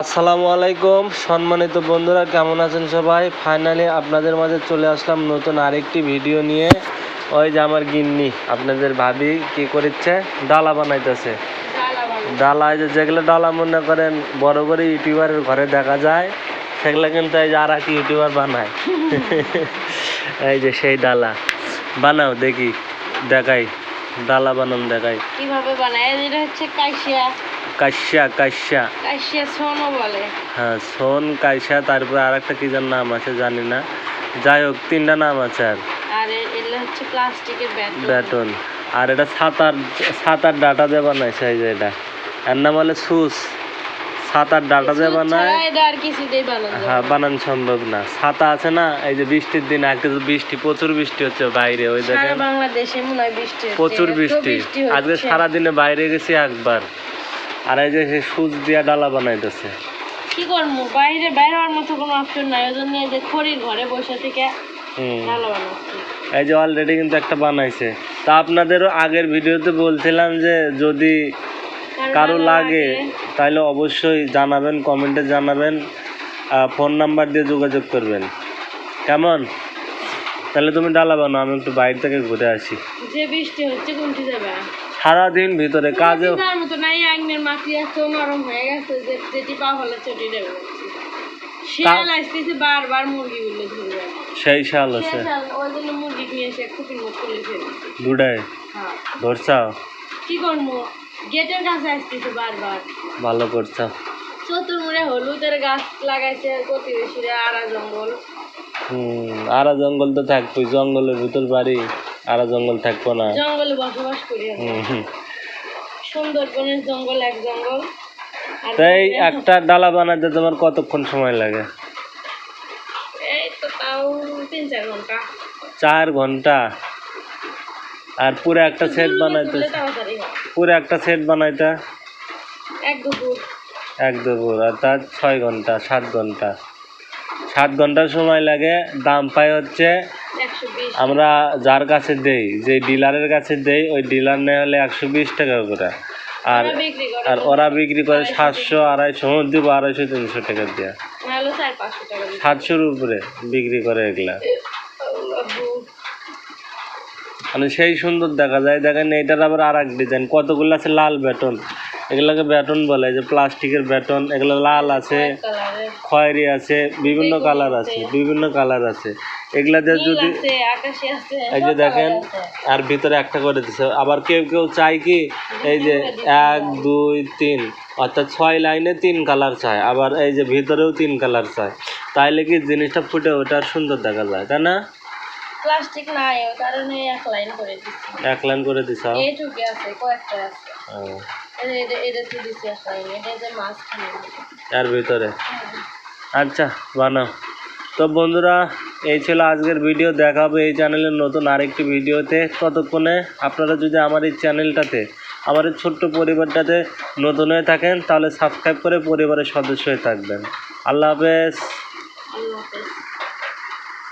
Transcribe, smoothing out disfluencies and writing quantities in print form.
আসসালামু আলাইকুম সম্মানিত বন্ধুরা, কেমন আছেন সবাই? ফাইনালি আপনাদের মাঝে চলে আসলাম নতুন আরেকটি ভিডিও নিয়ে। ওই যে আমার গিন্নি, আপনাদের ভাবি কি করেছে, ডালা বানাইতেছে। ডালা যেগুলো ডালা মনে করেন বড় বড় ইউটিউবারের ঘরে দেখা যায়, সেগুলো কিন্তু এই যে আর এক ইউটিউবার বানায়। এই যে সেই ডালা বানাও, দেখি দেখাই, ডালা বানান দেখাই কিভাবে বানায়। এটা হচ্ছে কাইশিয়া, কাশ্যা কাশ্যা কাইশিয়া সোনও বলে। হ্যাঁ, সোন কাইসা, তারপরে আর একটা কি যেন নাম আছে জানি না, যাই হোক তিনটা নাম আছে। আর এগুলো হচ্ছে প্লাস্টিকের ব্যাটন। আর এটা ছাতার ডাটা দিয়ে বানাইছে। এই যে এটা এর নাম হলে সুস। ছাতার ডাটা দিয়ে বানায়, এটা আর কিছু দিয়ে বানানো যায় না। হ্যাঁ, বানানো সম্ভব না। ছাতা আছে না, এই যে বৃষ্টির দিন, আজকে তো বৃষ্টি, প্রচুর বৃষ্টি হচ্ছে বাইরে। ওই সারা দেখেন বাংলাদেশে মনে হয় বৃষ্টি হচ্ছে, প্রচুর এত বৃষ্টি। আজকে হচ্ছে। সারাদিনে বাইরে গেছি একবার। আর এই যে সে সুচ দিয়া ডালা বানাইতেছে। কি করবো, বাইরে বাইরে হওয়ার মতো কোনো অপশন নাই, ওই জন্য এই যে খড়ির ঘরে বসে থেকে ভালো বানাচ্ছি। এই যে অলরেডি কিন্তু একটা বানাইছে। তা আপনাদেরও আগের ভিডিওতে বলছিলাম যে যদি কারো লাগে তাহলে অবশ্যই জানাবেন, কমেন্টে জানাবেন, ফোন নাম্বার দিয়ে যোগাযোগ করবেন। কেমন? তাহলে তুমি ডালা বানাও, আমি একটু বাইরে থেকে ঘুরে আসি। যে বৃষ্টি হচ্ছে কোনটি যাবে? সারাদিন ভিতরে কাজেও মতো নাই, আগ্নের মাটি এত নরম হয়ে গেছে যে যেটি পা হলে চটি দেবে। শিয়াল আসতেছে বারবার, মুরগি গুলো ধরবে। সেই শাল আছে, ওই জন্য মুরগি নিয়ে এসে খুবই মুখ খুলে ফেলছে। দুটাই হ্যাঁ, ধরছাও? কি করবো, গেটের কাছে আসতেছে বারবার। ভালো করছো। চতুর্মুড়ে হলুদের গাছ লাগাইছে প্রতিবেশীরা, আড়া জঙ্গল। আরা জঙ্গল তো থাকবই, জঙ্গলের ভিতর বাড়ি, আরা জঙ্গল থাকবো না? জঙ্গলে বসবাস করি আমরা। সুন্দরবনের জঙ্গল এক জঙ্গল। তাই একটা ডালা বানাতে তোমার কতক্ষণ সময় লাগে? এই তো তাও 3-4 ঘন্টা। 4 ঘন্টা? আর পুরো একটা সেট বানাইতে, তাড়াতাড়ি হয়। পুরো একটা সেট বানাইতে এক দুপুর। এক দুপুর, আর তার 6 ঘন্টা, 7 ঘন্টা। 7 ঘন্টা সময় লাগে। দাম পাই হচ্ছে 120। আমরা যার কাছে দেই, যে ডিলারের কাছে দেই, ওই ডিলার নেই হলে 120 টাকা করে। আর ওরা বিক্রি করে 700, 250, দিব 250-300 টাকা দিয়ে। 700-র উপরে বিক্রি করে এগুলা। মানে সেই সুন্দর দেখা যায়। দেখেন এইটার আবার আর এক ডিজাইন, কতগুলো আছে লাল ব্যাটন, এগুলাকে ব্যাটন বলে, যে প্লাস্টিকের ব্যাটন। এগুলো লাল আছে, খয়েরি আছে, বিভিন্ন কালার আছে, বিভিন্ন কালার আছে। এগুলা দিয়ে যদি এই যে দেখেন, আর ভিতরে একটা করে দিছে। আবার কেউ কেউ চায় কি, এই যে 1, 2, 3 অর্থাৎ 6 লাইনে 3 কালার চায়, আবার এই যে ভিতরেও 3 কালার চায়। তাইলে কি জিনিসটা ফুটে ওঠে আর সুন্দর দেখা যায়, তাই না? প্লাস্টিক নাই, ওই কারণে এক লাইন করে দিছি। এক লাইন করে দিছাও? এইটুকু আছে, কয়েকটা আছে। এটা তো দিছি এক লাইন, এটা যে মাছ খানে এর ভিতরে। আচ্ছা, বানাও। তো বন্ধুরা, এই ছিল আজকের ভিডিও। দেখা হবে এই চ্যানেলের নতুন আরেকটি ভিডিওতে। ততক্ষণে আপনারা যদি আমার এই চ্যানেলটাতে, আমার এই ছোট্ট পরিবারটাতে নতুন হয়ে থাকেন, তাহলে সাবস্ক্রাইব করে পরিবারের সদস্য হয়ে থাকবেন। আল্লাহ হাফেজ। আল্লাহ হাফেজ।